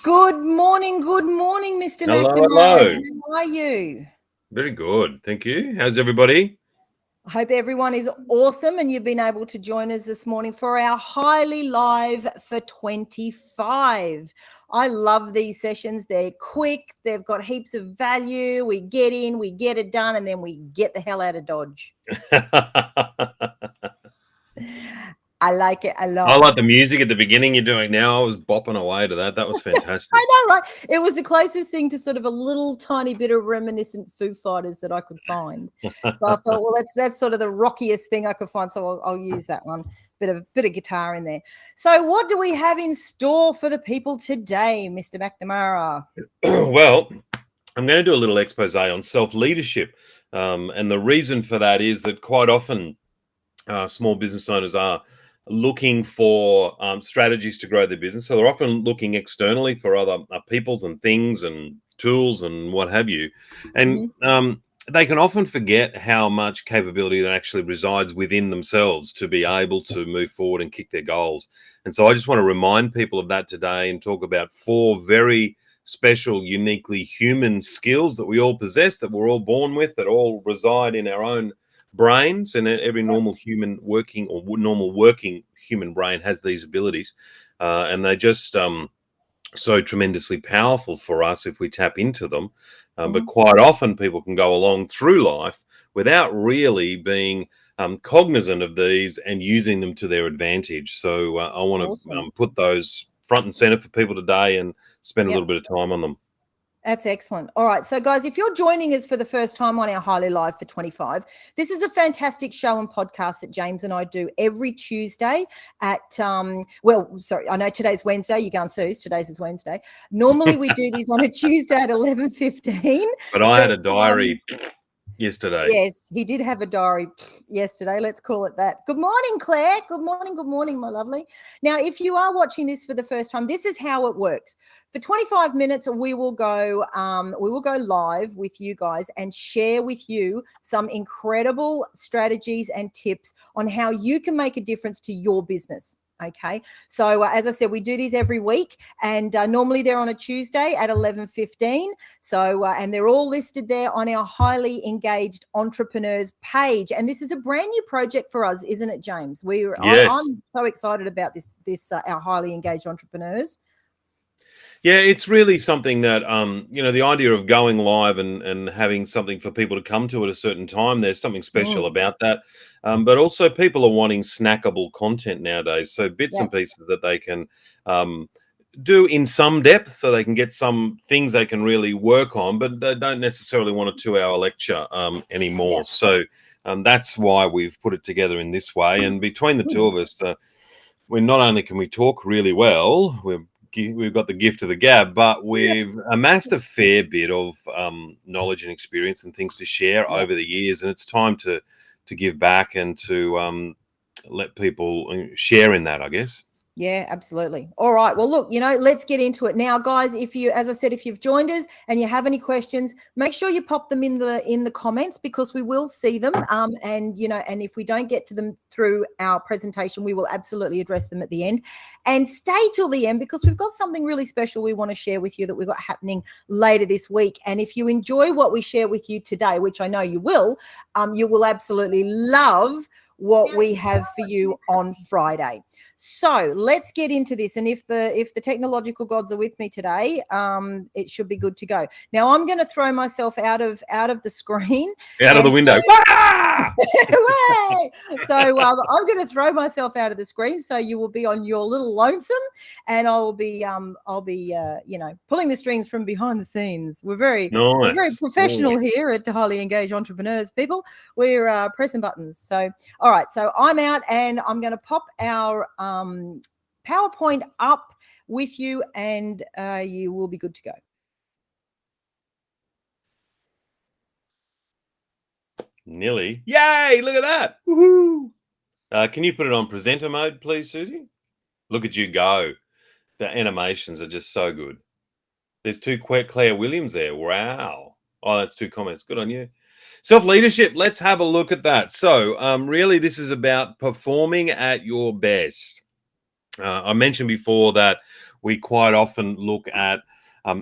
Good morning, Mr. Hello, McNamara. How are you? Very good, thank you. How's everybody? I hope everyone is awesome and you've been able to join us this morning for our Highly Live for 25. I love these sessions. They're quick. They've got heaps of value. We get in, we get it done, and then we get the hell out of Dodge. I like it a lot. I like the music at the beginning you're doing now. I was bopping away to that. That was fantastic. I know, right? It was the closest thing to sort of a little tiny bit of reminiscent Foo Fighters that I could find. So I thought, well, that's sort of the rockiest thing I could find. So I'll use that one. Bit of guitar in there. So what do we have in store for the people today, Mr. McNamara? Well, I'm going to do a little expose on self-leadership. And the reason for that is that quite often small business owners are looking for strategies to grow their business. So they're often looking externally for other peoples and things and tools and what have you. And they can often forget how much capability that actually resides within themselves to be able to move forward and kick their goals. And so I just want to remind people of that today and talk about 4 very special, uniquely human skills that we all possess, that we're all born with, that all reside in our own brains, and every normal human working or normal working human brain has these abilities, and they're just so tremendously powerful for us if we tap into them. But quite often people can go along through life without really being cognizant of these and using them to their advantage. So I want to put those front and center for people today and spend a little bit of time on them. That's excellent. All right. So, guys, if you're joining us for the first time on our Highly Live for 25, this is a fantastic show and podcast that James and I do every Tuesday at, I know today's Wednesday. You're going Suze. Today's is Wednesday. Normally we do these on a Tuesday at 11:15. But I had a diary yesterday. Yes, he did have a diary yesterday. Let's call it that. Good morning, Claire. Good morning, my lovely. Now, if you are watching this for the first time, this is how it works. For 25 minutes, we will go live with you guys and share with you some incredible strategies and tips on how you can make a difference to your business. Okay, so as I said, we do these every week, and normally they're on a Tuesday at 11:15. So and they're all listed there on our Highly Engaged Entrepreneurs page. And this is a brand new project for us, isn't it, James? Yes. I'm so excited about this our Highly Engaged Entrepreneurs. Yeah, it's really something that, the idea of going live and having something for people to come to at a certain time, there's something special about that. But also people are wanting snackable content nowadays. So bits and pieces that they can do in some depth, so they can get some things they can really work on, but they don't necessarily want a 2-hour lecture anymore. So that's why we've put it together in this way. And between the two of us, we not only can we talk really well, we've got the gift of the gab, but we've amassed a fair bit of knowledge and experience and things to share over the years, and it's time to give back and to let people share in that, I guess. Yeah, absolutely. All right. Well, look, let's get into it now, guys. If you've joined us and you have any questions, make sure you pop them in the comments, because we will see them. And if we don't get to them through our presentation, we will absolutely address them at the end. And stay till the end, because we've got something really special we want to share with you that we've got happening later this week. And if you enjoy what we share with you today, which I know you will absolutely love what we have for you on Friday. So let's get into this. And if the technological gods are with me today, it should be good to go. Now I'm going to throw myself out of the screen. Out of the window. So I'm going to throw myself out of the screen. So you will be on your little lonesome, and I'll be pulling the strings from behind the scenes. We're very professional here at Highly Engaged Entrepreneurs, people. We're pressing buttons. So all right. So I'm out, and I'm going to pop our PowerPoint up with you, and you will be good to go. Nearly. Yay, look at that. Woohoo. Can you put it on presenter mode, please, Susie? Look at you go. The animations are just so good. There's 2 Claire Williams there. Wow. Oh, that's 2 comments. Good on you. Self-leadership. Let's have a look at that. So really, this is about performing at your best. I mentioned before that we quite often look at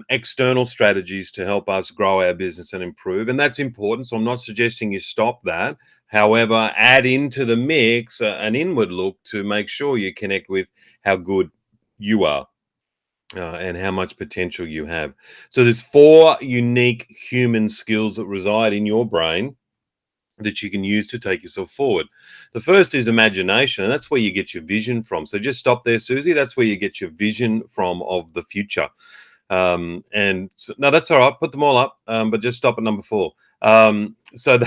external strategies to help us grow our business and improve. And that's important. So I'm not suggesting you stop that. However, add into the mix an inward look to make sure you connect with how good you are and how much potential you have. So there's 4 unique human skills that reside in your brain that you can use to take yourself forward. The first is imagination, and that's where you get your vision from. So just stop there, Susie. That's where you get your vision from of the future. And so, no, that's all right. Put them all up, but just stop at number 4. So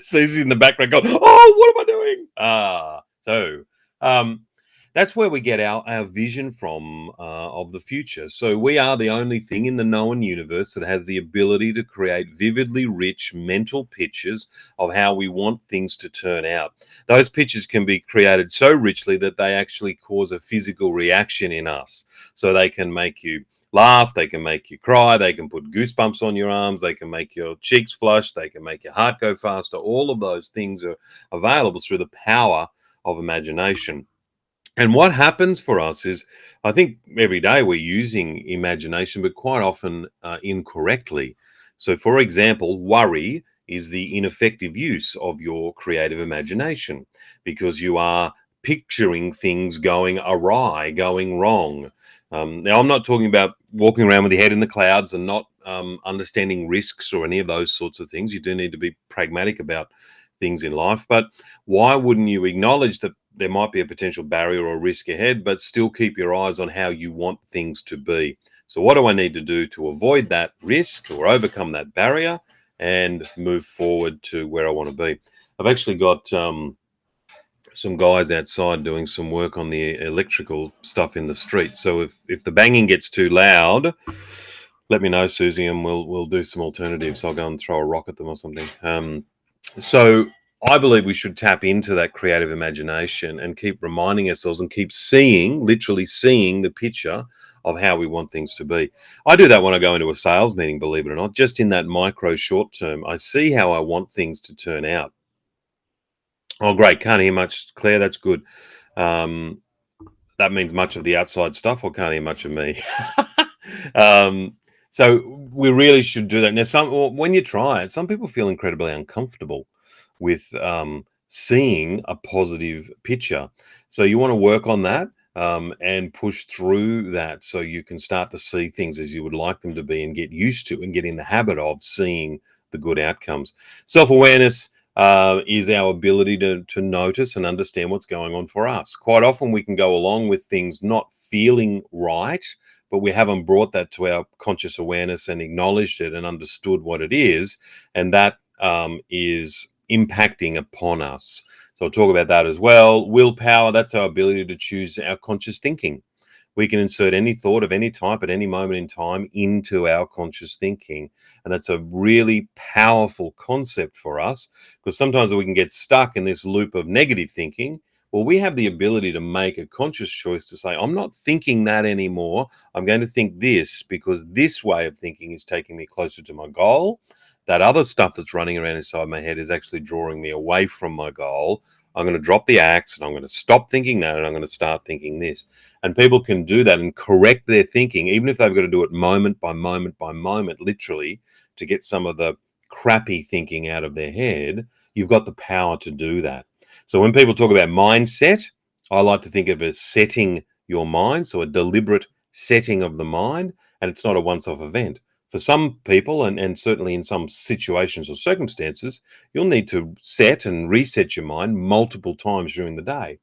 Susie's in the background going, "Oh, what am I doing?" That's where we get our vision from of the future. So we are the only thing in the known universe that has the ability to create vividly rich mental pictures of how we want things to turn out. Those pictures can be created so richly that they actually cause a physical reaction in us. So they can make you laugh, they can make you cry, they can put goosebumps on your arms, they can make your cheeks flush, they can make your heart go faster. All of those things are available through the power of imagination. And what happens for us is, I think every day we're using imagination, but quite often incorrectly. So, for example, worry is the ineffective use of your creative imagination because you are picturing things going awry, going wrong. Now, I'm not talking about walking around with your head in the clouds and not understanding risks or any of those sorts of things. You do need to be pragmatic about things in life. But why wouldn't you acknowledge that there might be a potential barrier or risk ahead, but still keep your eyes on how you want things to be? So what do I need to do to avoid that risk or overcome that barrier and move forward to where I want to be? I've actually got some guys outside doing some work on the electrical stuff in the street. So if the banging gets too loud, let me know, Susie, and we'll do some alternatives. I'll go and throw a rock at them or something. So I believe we should tap into that creative imagination and keep reminding ourselves and keep seeing, literally seeing the picture of how we want things to be. I do that when I go into a sales meeting, believe it or not, just in that micro short term. I see how I want things to turn out. Oh, great. Can't hear much, Claire. That's good. That means much of the outside stuff, or can't hear much of me. So we really should do that. Now, when you try it, some people feel incredibly uncomfortable with seeing a positive picture. So you want to work on that and push through that so you can start to see things as you would like them to be and get used to and get in the habit of seeing the good outcomes. Self-awareness is our ability to notice and understand what's going on for us. Quite often we can go along with things not feeling right, but we haven't brought that to our conscious awareness and acknowledged it and understood what it is. And that is impacting upon us. So I'll talk about that as well. Willpower, that's our ability to choose our conscious thinking. We can insert any thought of any type at any moment in time into our conscious thinking. And that's a really powerful concept for us because sometimes we can get stuck in this loop of negative thinking. Well, we have the ability to make a conscious choice to say, I'm not thinking that anymore. I'm going to think this because this way of thinking is taking me closer to my goal. That other stuff that's running around inside my head is actually drawing me away from my goal. I'm going to drop the axe and I'm going to stop thinking that and I'm going to start thinking this. And people can do that and correct their thinking, even if they've got to do it moment by moment by moment, literally, to get some of the crappy thinking out of their head. You've got the power to do that. So when people talk about mindset, I like to think of it as setting your mind, so a deliberate setting of the mind, and it's not a once-off event. For some people, and certainly in some situations or circumstances, you'll need to set and reset your mind multiple times during the day,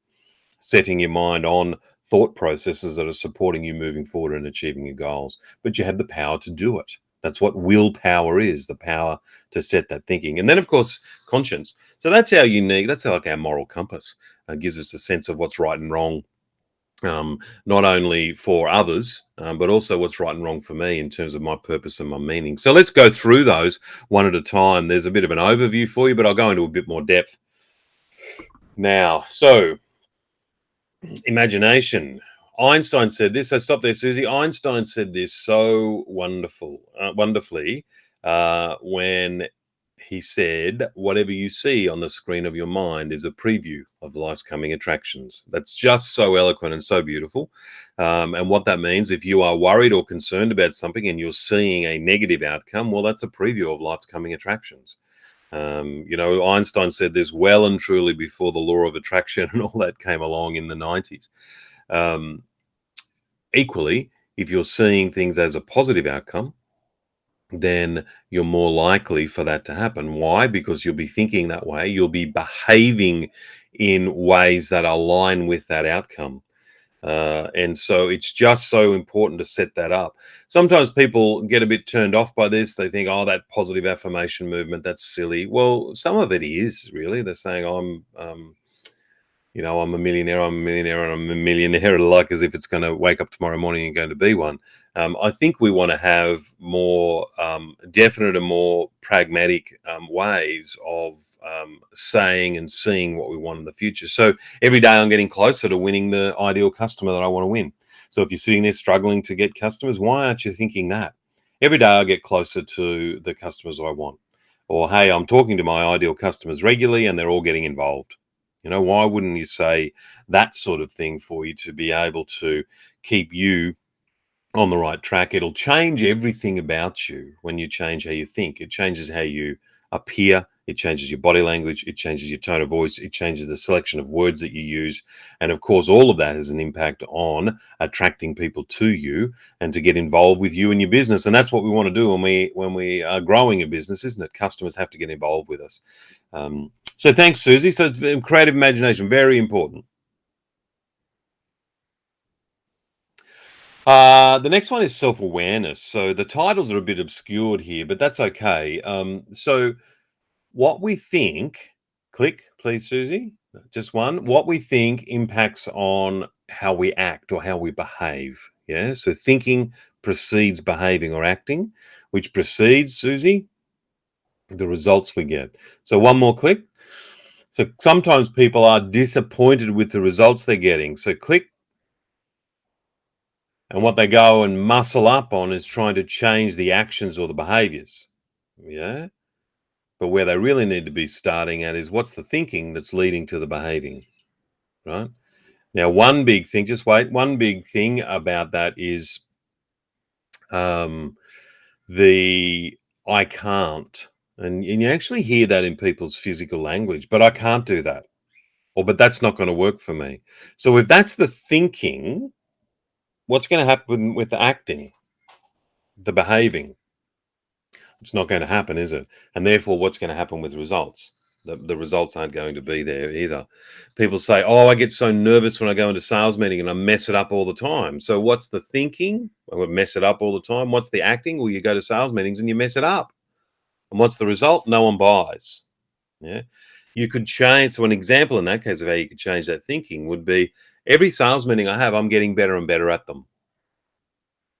setting your mind on thought processes that are supporting you moving forward and achieving your goals. But you have the power to do it. That's what willpower is, the power to set that thinking. And then, of course, conscience. So that's our unique, that's like our moral compass. It gives us a sense of what's right and wrong, not only for others, but also what's right and wrong for me in terms of my purpose and my meaning. So let's go through those one at a time. There's a bit of an overview for you, but I'll go into a bit more depth now. So imagination. Einstein said this. So stop there, Susie. Einstein said this so wonderfully when he said, whatever you see on the screen of your mind is a preview of life's coming attractions. That's just so eloquent and so beautiful. And what that means, if you are worried or concerned about something and you're seeing a negative outcome, well, that's a preview of life's coming attractions. Einstein said this well and truly before the law of attraction and all that came along in the 90s. Equally, if you're seeing things as a positive outcome, then you're more likely for that to happen. Why? Because you'll be thinking that way. You'll be behaving in ways that align with that outcome. And so it's just so important to set that up. Sometimes people get a bit turned off by this. They think, oh, that positive affirmation movement, that's silly. Well, some of it is really. They're saying, I'm a millionaire, and I'm a millionaire, like as if it's going to wake up tomorrow morning and going to be one. I think we want to have more definite and more pragmatic ways of saying and seeing what we want in the future. So every day I'm getting closer to winning the ideal customer that I want to win. So if you're sitting there struggling to get customers, why aren't you thinking that? Every day I get closer to the customers I want. Or, hey, I'm talking to my ideal customers regularly and they're all getting involved. Why wouldn't you say that sort of thing for you to be able to keep you on the right track? It'll change everything about you when you change how you think. It changes how you appear. It changes your body language. It changes your tone of voice. It changes the selection of words that you use. And of course, all of that has an impact on attracting people to you and to get involved with you and your business. And that's what we want to do when we are growing a business, isn't it? Customers have to get involved with us. So thanks, Susie. So creative imagination, very important. The next one is self-awareness. So the titles are a bit obscured here, but that's okay. So what we think, click, please, Susie, just one. What we think impacts on how we act or how we behave. Yeah. So thinking precedes behaving or acting, which precedes, Susie, the results we get. So one more click. So sometimes people are disappointed with the results they're getting. So click. And what they go and muscle up on is trying to change the actions or the behaviors. Yeah. But where they really need to be starting at is what's the thinking that's leading to the behaving, right? Now, one big thing about that is the I can't. And you actually hear that in people's physical language, but I can't do that. But that's not going to work for me. So if that's the thinking, what's going to happen with the acting, the behaving? It's not going to happen, is it? And therefore, what's going to happen with results? The results aren't going to be there either. People say, oh, I get so nervous when I go into sales meeting and I mess it up all the time. So what's the thinking? I would mess it up all the time. What's the acting? Well, you go to sales meetings and you mess it up. And what's the result? No one buys. Yeah. You could change. So an example in that case of how you could change that thinking would be every sales meeting I have, I'm getting better and better at them.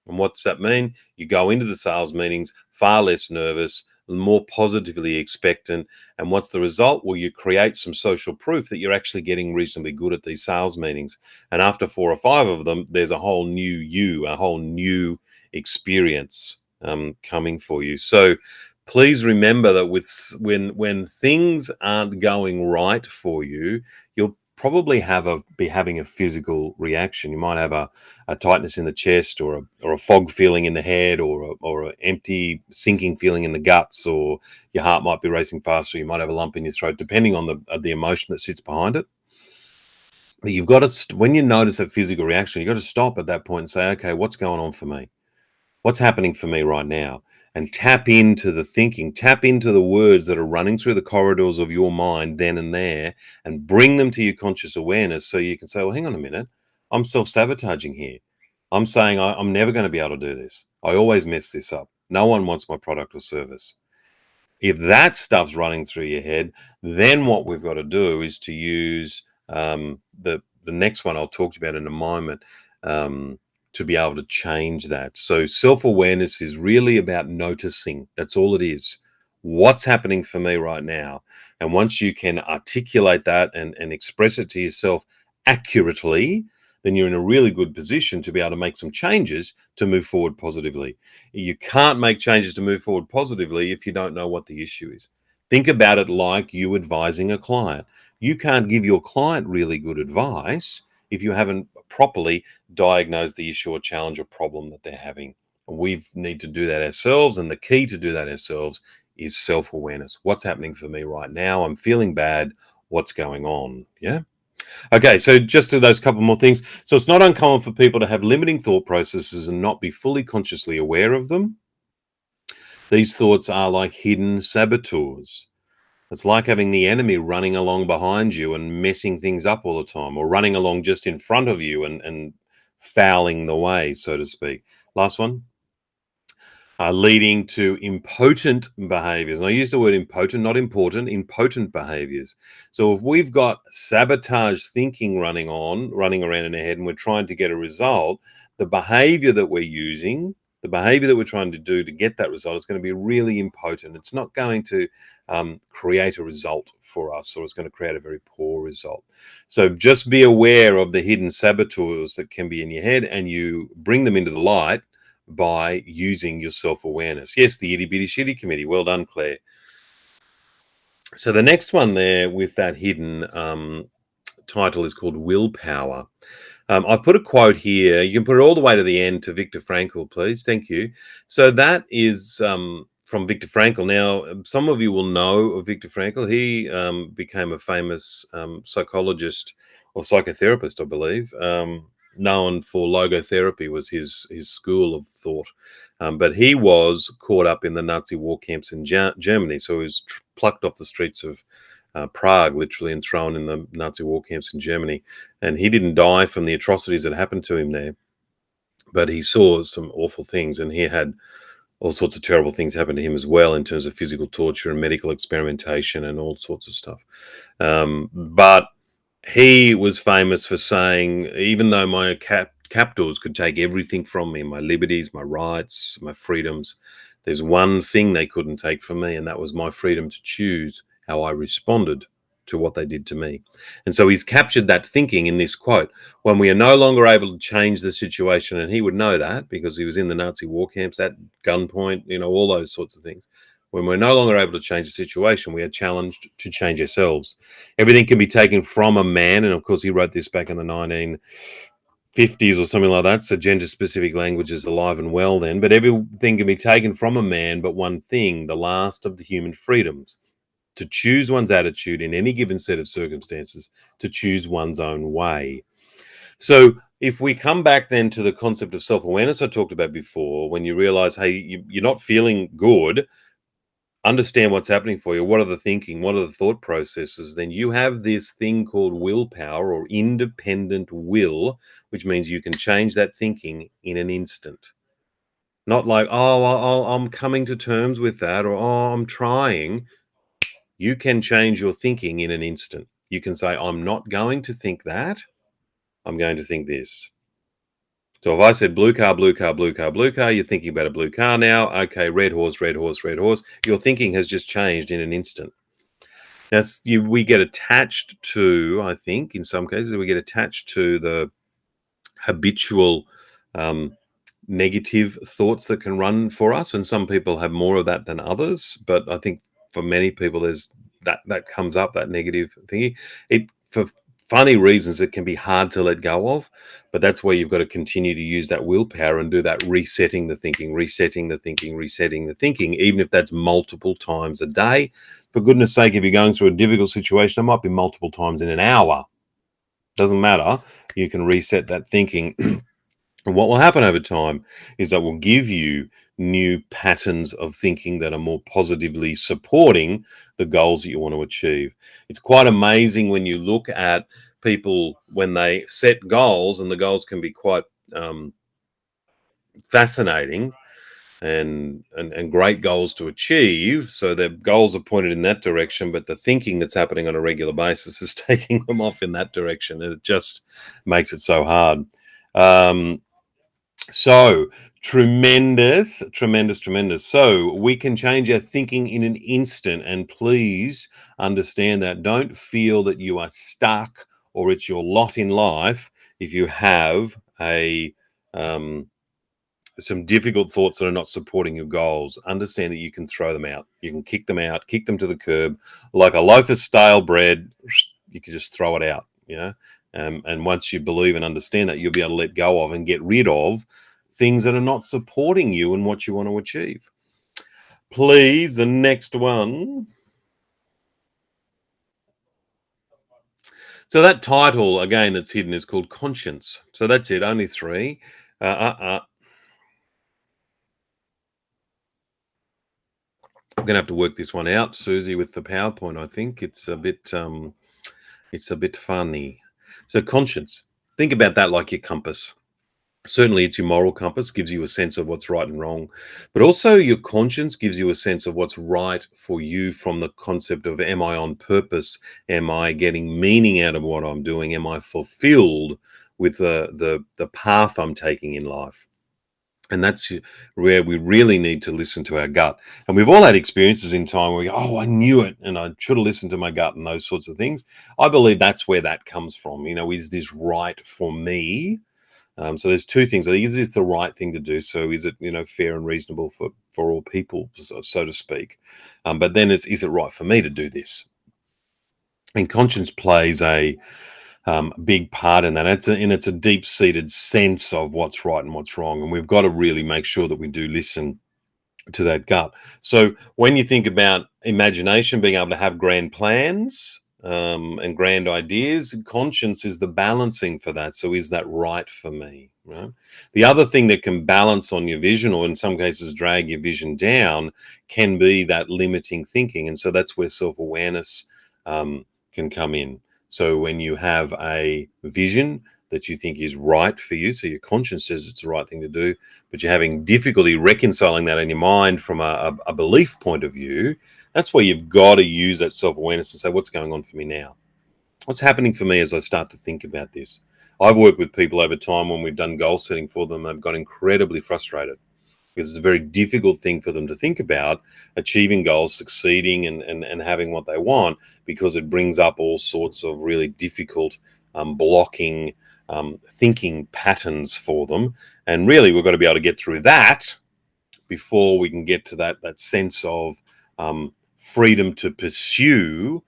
And what does that mean? You go into the sales meetings far less nervous, more positively expectant. And what's the result? Well, you create some social proof that you're actually getting reasonably good at these sales meetings. And after 4 or 5 of them, there's a whole new you, a whole new experience coming for you. So please remember that when things aren't going right for you, you'll probably be having a physical reaction. You might have a tightness in the chest, or a fog feeling in the head, or an empty sinking feeling in the guts, or your heart might be racing faster. You might have a lump in your throat, depending on the emotion that sits behind it. But you've got to, when you notice a physical reaction, you've got to stop at that point and say, okay, what's going on for me? What's happening for me right now? And tap into the thinking, tap into the words that are running through the corridors of your mind then and there, and bring them to your conscious awareness so you can say, well, hang on a minute, I'm self-sabotaging here. I'm saying I'm never going to be able to do this. I always mess this up. No one wants my product or service. If that stuff's running through your head, then what we've got to do is to use the next one I'll talk about in a moment, to be able to change that. So self-awareness is really about noticing. That's all it is. What's happening for me right now? And once you can articulate that and express it to yourself accurately, then you're in a really good position to be able to make some changes to move forward positively. You can't make changes to move forward positively if you don't know what the issue is. Think about it like you advising a client. You can't give your client really good advice if you haven't properly diagnosed the issue or challenge or problem that they're having. We need to do that ourselves, and the key to do that ourselves is self-awareness. What's happening for me right now? I'm feeling bad. What's going on? Yeah. Okay, so just to those couple more things. So it's not uncommon for people to have limiting thought processes and not be fully consciously aware of them. These thoughts are like hidden saboteurs. It's like having the enemy running along behind you and messing things up all the time, or running along just in front of you and fouling the way, so to speak. Last one. Leading to impotent behaviors. And I use the word impotent, not important, impotent behaviors. So if we've got sabotage thinking running around in our head, and we're trying to get a result, the behavior that we're using, the behavior that we're trying to do to get that result is going to be really impotent. It's not going to create a result for us, or it's going to create a very poor result. So just be aware of the hidden saboteurs that can be in your head, and you bring them into the light by using your self-awareness. Yes, the itty bitty shitty committee. Well done, Claire. So the next one there with that hidden title is called Willpower. I've put a quote here. You can put it all the way to the end to Viktor Frankl, please. Thank you. So that is from Viktor Frankl. Now, some of you will know of Viktor Frankl. He became a famous psychologist or psychotherapist, I believe. Known for logotherapy was his school of thought, but he was caught up in the Nazi war camps in Germany. So he was plucked off the streets of Prague, literally, and thrown in the Nazi war camps in Germany. And he didn't die from the atrocities that happened to him there, but he saw some awful things, and he had all sorts of terrible things happen to him as well in terms of physical torture and medical experimentation and all sorts of stuff. But he was famous for saying, even though my captors could take everything from me, my liberties, my rights, my freedoms, there's one thing they couldn't take from me, and that was my freedom to choose how I responded to what they did to me. And so he's captured that thinking in this quote. When we are no longer able to change the situation, and he would know that because he was in the Nazi war camps at gunpoint, all those sorts of things. When we're no longer able to change the situation, we are challenged to change ourselves. Everything can be taken from a man. And of course, he wrote this back in the 1950s or something like that. So gender-specific language is alive and well then. But everything can be taken from a man, but one thing, the last of the human freedoms, to choose one's attitude in any given set of circumstances, to choose one's own way. So if we come back then to the concept of self-awareness I talked about before, when you realize, hey, you're not feeling good, understand what's happening for you. What are the thinking? What are the thought processes? Then you have this thing called willpower, or independent will, which means you can change that thinking in an instant. Not like, I'm coming to terms with that, or I'm trying. You can change your thinking in an instant. You can say, I'm not going to think that. I'm going to think this. So if I said blue car, blue car, blue car, blue car, you're thinking about a blue car now. Okay, red horse, red horse, red horse. Your thinking has just changed in an instant. Now, we get attached to, I think, in some cases, we get attached to the habitual negative thoughts that can run for us. And some people have more of that than others. But I think for many people, there's that comes up, that negative thinking. For funny reasons, it can be hard to let go of, but that's where you've got to continue to use that willpower and do that resetting the thinking, resetting the thinking, resetting the thinking, even if that's multiple times a day. For goodness sake, if you're going through a difficult situation, it might be multiple times in an hour. Doesn't matter. You can reset that thinking. And what will happen over time is that will give you new patterns of thinking that are more positively supporting the goals that you want to achieve. It's quite amazing when you look at people when they set goals, and the goals can be quite fascinating and great goals to achieve. So their goals are pointed in that direction, but the thinking that's happening on a regular basis is taking them off in that direction. And it just makes it so hard. So tremendous. So we can change our thinking in an instant, and please understand that. Don't feel that you are stuck or it's your lot in life if you have a some difficult thoughts that are not supporting your goals, understand that you can throw them out. You can kick them out, kick them to the curb. Like a loaf of stale bread, you can just throw it out, you know. And once you believe and understand that, you'll be able to let go of and get rid of things that are not supporting you and what you want to achieve. Please, the next one. So that title, again, that's hidden is called Conscience. So that's it, only 3. I'm going to have to work this one out, Susie, with the PowerPoint. I think it's a bit funny. So conscience, think about that like your compass. Certainly it's your moral compass, gives you a sense of what's right and wrong, but also your conscience gives you a sense of what's right for you from the concept of, am I on purpose? Am I getting meaning out of what I'm doing? Am I fulfilled with the path I'm taking in life? And that's where we really need to listen to our gut. And we've all had experiences in time where we go, oh, I knew it, and I should have listened to my gut and those sorts of things. I believe that's where that comes from. You know, is this right for me? So there's 2 things. I think, is this the right thing to do? So is it, you know, fair and reasonable for all people, so to speak? But then is it right for me to do this? And conscience plays a big part in that. It's a deep-seated sense of what's right and what's wrong. And we've got to really make sure that we do listen to that gut. So when you think about imagination, being able to have grand plans, and grand ideas, conscience is the balancing for that. So is that right for me? Right? The other thing that can balance on your vision, or in some cases drag your vision down, can be that limiting thinking. And so that's where self-awareness can come in. So when you have a vision that you think is right for you, so your conscience says it's the right thing to do, but you're having difficulty reconciling that in your mind from a belief point of view, that's where you've got to use that self-awareness and say, what's going on for me now? What's happening for me as I start to think about this? I've worked with people over time when we've done goal setting for them. They've got incredibly frustrated because it's a very difficult thing for them to think about, achieving goals, succeeding and having what they want, because it brings up all sorts of really difficult blocking thinking patterns for them. And really, we've got to be able to get through that before we can get to that sense of freedom to pursue,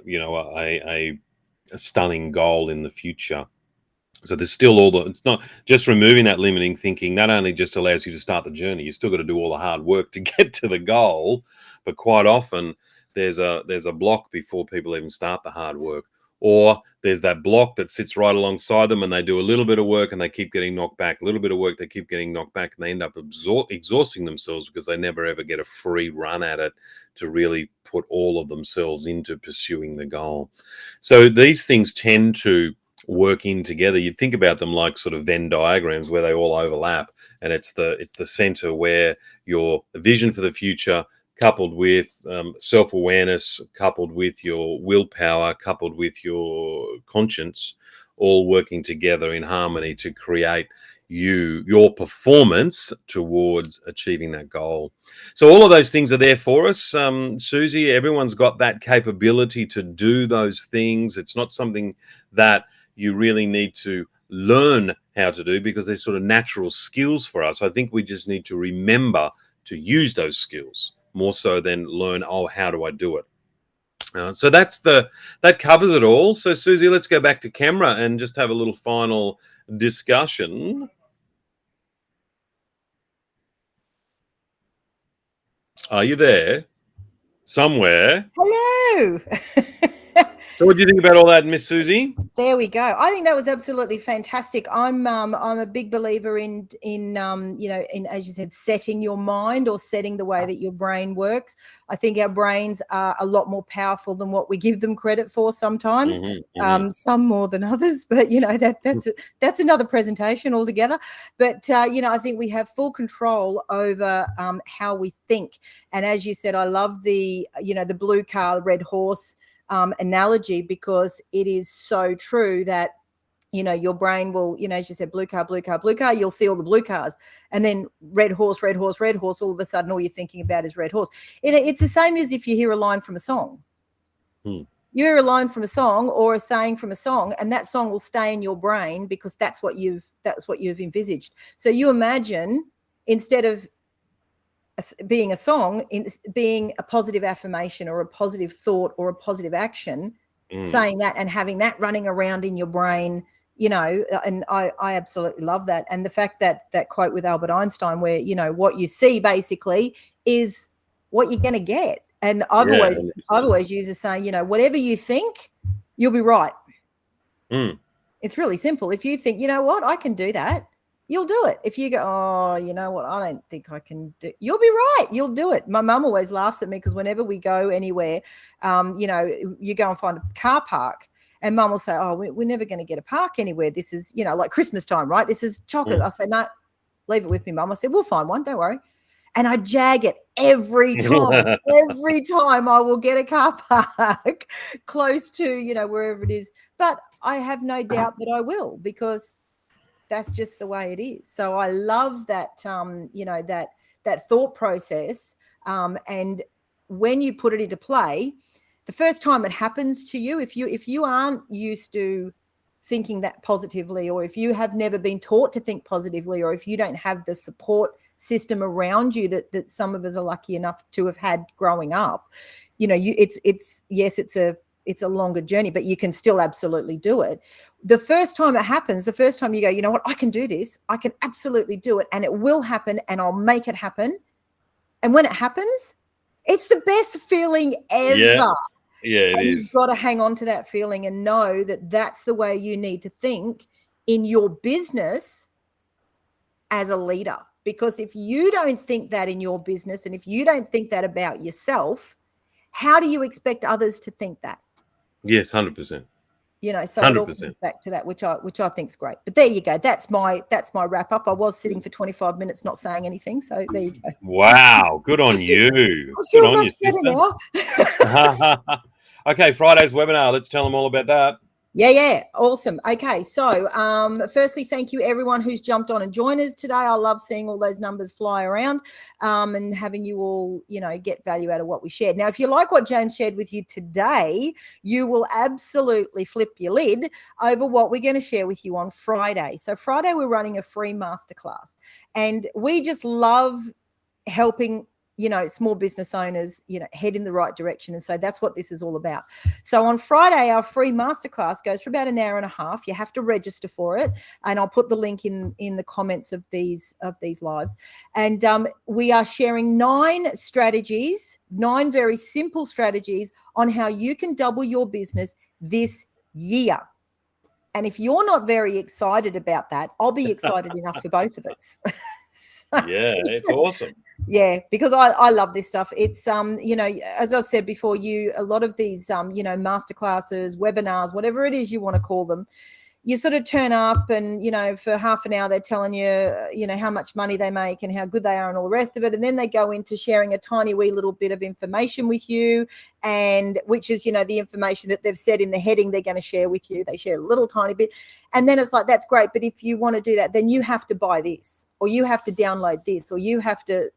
you know, a stunning goal in the future. So there's still it's not just removing that limiting thinking. That only just allows you to start the journey. You still got to do all the hard work to get to the goal, but quite often there's a block before people even start the hard work. Or there's that block that sits right alongside them, and they do a little bit of work and they keep getting knocked back, a little bit of work, they keep getting knocked back, and they end up exhausting themselves because they never ever get a free run at it to really put all of themselves into pursuing the goal. So these things tend to work in together. You think about them like sort of Venn diagrams where they all overlap, and it's the center where your vision for the future, coupled with self-awareness, coupled with your willpower, coupled with your conscience, all working together in harmony to create your performance towards achieving that goal. So all of those things are there for us. Susie, everyone's got that capability to do those things. It's not something that you really need to learn how to do because they're sort of natural skills for us. I think we just need to remember to use those skills more so than learn, oh, how do I do it? So that covers it all. So Susie, let's go back to camera and just have a little final discussion. Are you there? Somewhere. Hello. So what do you think about all that, Miss Susie? There we go. I think that was absolutely fantastic. I'm a big believer in you know, in, as you said, setting your mind or setting the way that your brain works. I think our brains are a lot more powerful than what we give them credit for sometimes. Some more than others, but you know, that's another presentation altogether. But you know, I think we have full control over how we think. And as you said, I love the, you know, the blue car, red horse analogy, because it is so true that, you know, your brain will, you know, as you said, blue car, blue car, blue car, you'll see all the blue cars, and then red horse, red horse, red horse, all of a sudden all you're thinking about is red horse. It's the same as if you hear a line from a song. You hear a line from a song or a saying from a song, and that song will stay in your brain because that's what you've envisaged. So you imagine, instead of being a song, in being a positive affirmation or a positive thought or a positive action, saying that and having that running around in your brain, you know. And I absolutely love that. And the fact that that quote with Albert Einstein, where, you know, what you see basically is what you're going to get. And I've always used the saying, you know, whatever you think, you'll be right. It's really simple. If you think, you know what, I can do that, you'll do it. If you go, oh, you know what, I don't think I can do, you'll be right. You'll do it. My mum always laughs at me because whenever we go anywhere, you know, you go and find a car park, and mum will say, oh, we're never going to get a park anywhere. This is, you know, like Christmas time, right? This is chocolate. I say, no, leave it with me, mum. I said, we'll find one. Don't worry. And I jag it every time. Every time I will get a car park close to, you know, wherever it is. But I have no doubt that I will, because that's just the way it is. So I love that, you know, that thought process. And when you put it into play, the first time it happens to you, if you aren't used to thinking that positively, or if you have never been taught to think positively, or if you don't have the support system around you that some of us are lucky enough to have had growing up, you know, it's a longer journey, but you can still absolutely do it. The first time it happens, the first time you go, you know what, I can do this, I can absolutely do it, and it will happen, and I'll make it happen. And when it happens, it's the best feeling ever. Yeah, it is. You've got to hang on to that feeling and know that that's the way you need to think in your business as a leader. Because if you don't think that in your business, and if you don't think that about yourself, how do you expect others to think that? Yes, 100%. You know, so 100%. It all comes back to that, which I think is great. But there you go. That's my wrap up. I was sitting for 25 minutes not saying anything, so there you go. Wow, good on you. Good on you, sister. Okay, Friday's webinar. Let's tell them all about that. Yeah, awesome. Okay, so firstly, thank you everyone who's jumped on and joined us today. I love seeing all those numbers fly around and having you all, you know, get value out of what we shared. Now, if you like what James shared with you today, you will absolutely flip your lid over what we're going to share with you on Friday. So Friday, we're running a free masterclass, and we just love helping, you know, small business owners, you know, head in the right direction. And so that's what this is all about. So on Friday, our free masterclass goes for about an hour and a half. You have to register for it, and I'll put the link in the comments of these lives. And we are sharing 9 strategies, 9 very simple strategies on how you can double your business this year. And if you're not very excited about that, I'll be excited enough for both of us. Yeah, it's awesome. Yeah, because I love this stuff. It's you know, as I said before, a lot of these you know, masterclasses, webinars, whatever it is you want to call them, you sort of turn up and, you know, for half an hour they're telling you, you know, how much money they make and how good they are and all the rest of it, and then they go into sharing a tiny wee little bit of information with you, and which is, you know, the information that they've said in the heading they're going to share with you. They share a little tiny bit, and then it's like, that's great, but if you want to do that, then you have to buy this, or you have to download this, or you have to.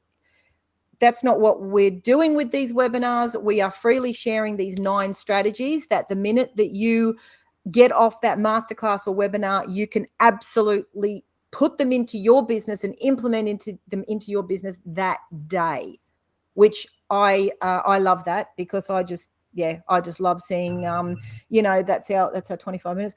That's not what we're doing with these webinars. We are freely sharing these 9 strategies that the minute that you get off that masterclass or webinar, you can absolutely put them into your business and implement them into your business that day, which I love that, because I just love seeing, you know, that's our 25 minutes,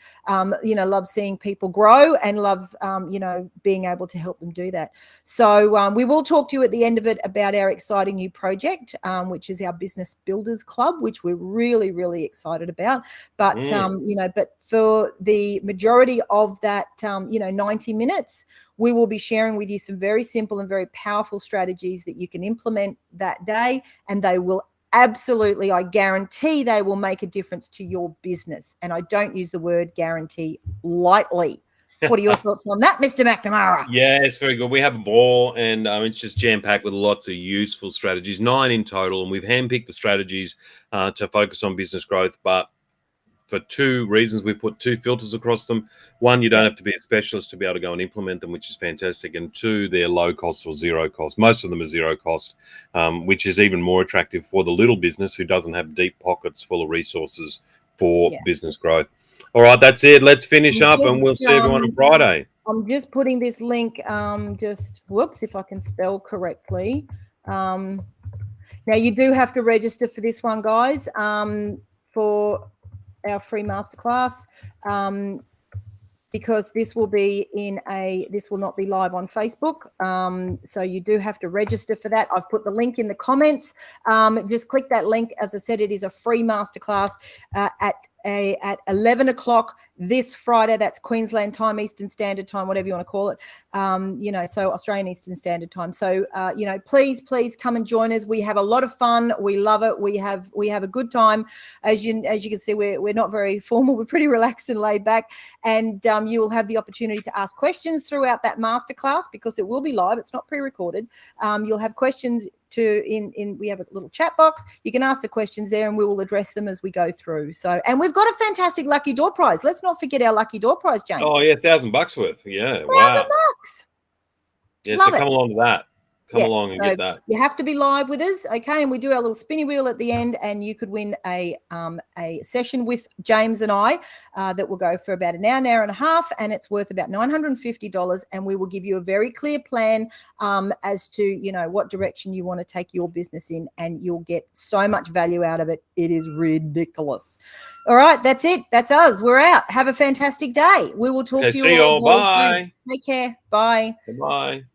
you know, love seeing people grow and love, you know, being able to help them do that. So we will talk to you at the end of it about our exciting new project, which is our Business Builders Club, which we're really, really excited about. But, you know, but for the majority of that, you know, 90 minutes, we will be sharing with you some very simple and very powerful strategies that you can implement that day, and they will absolutely, I guarantee they will make a difference to your business. And I don't use the word guarantee lightly. What are your thoughts on that, Mr. McNamara? Yeah, it's very good. We have a ball, and it's just jam-packed with lots of useful strategies, 9 in total, and we've handpicked the strategies to focus on business growth. But for two reasons. We've put two filters across them. One, you don't have to be a specialist to be able to go and implement them, which is fantastic. And two, they're low cost or zero cost. Most of them are zero cost, which is even more attractive for the little business who doesn't have deep pockets full of resources for business growth. All right, that's it. Let's finish up and we'll see everyone on Friday. I'm just putting this link, just whoops, if I can spell correctly. Now, you do have to register for this one, guys, for our free masterclass, because this will be this will not be live on Facebook. So you do have to register for that. I've put the link in the comments. Just click that link. As I said, it is a free masterclass at 11 o'clock this Friday. That's Queensland time, Eastern Standard Time, whatever you want to call it. So Australian Eastern Standard Time. So please come and join us. We have a lot of fun. We love it. We have a good time. As you can see, we're not very formal. We're pretty relaxed and laid back. And you will have the opportunity to ask questions throughout that masterclass because it will be live. It's not pre-recorded. You'll have questions we have a little chat box. You can ask the questions there and we will address them as we go through. So, and we've got a fantastic lucky door prize. Let's not forget our lucky door prize, James. Oh yeah, $1,000 worth. Yeah. $1,000. Yeah, so come along to that. Come along and get that. You have to be live with us, okay? And we do our little spinny wheel at the end, and you could win a session with James and I that will go for about an hour and a half, and it's worth about $950. And we will give you a very clear plan as to what direction you want to take your business in, and you'll get so much value out of it. It is ridiculous. All right, that's it. That's us. We're out. Have a fantastic day. We will talk to you all. Bye. Take care. Bye. Bye.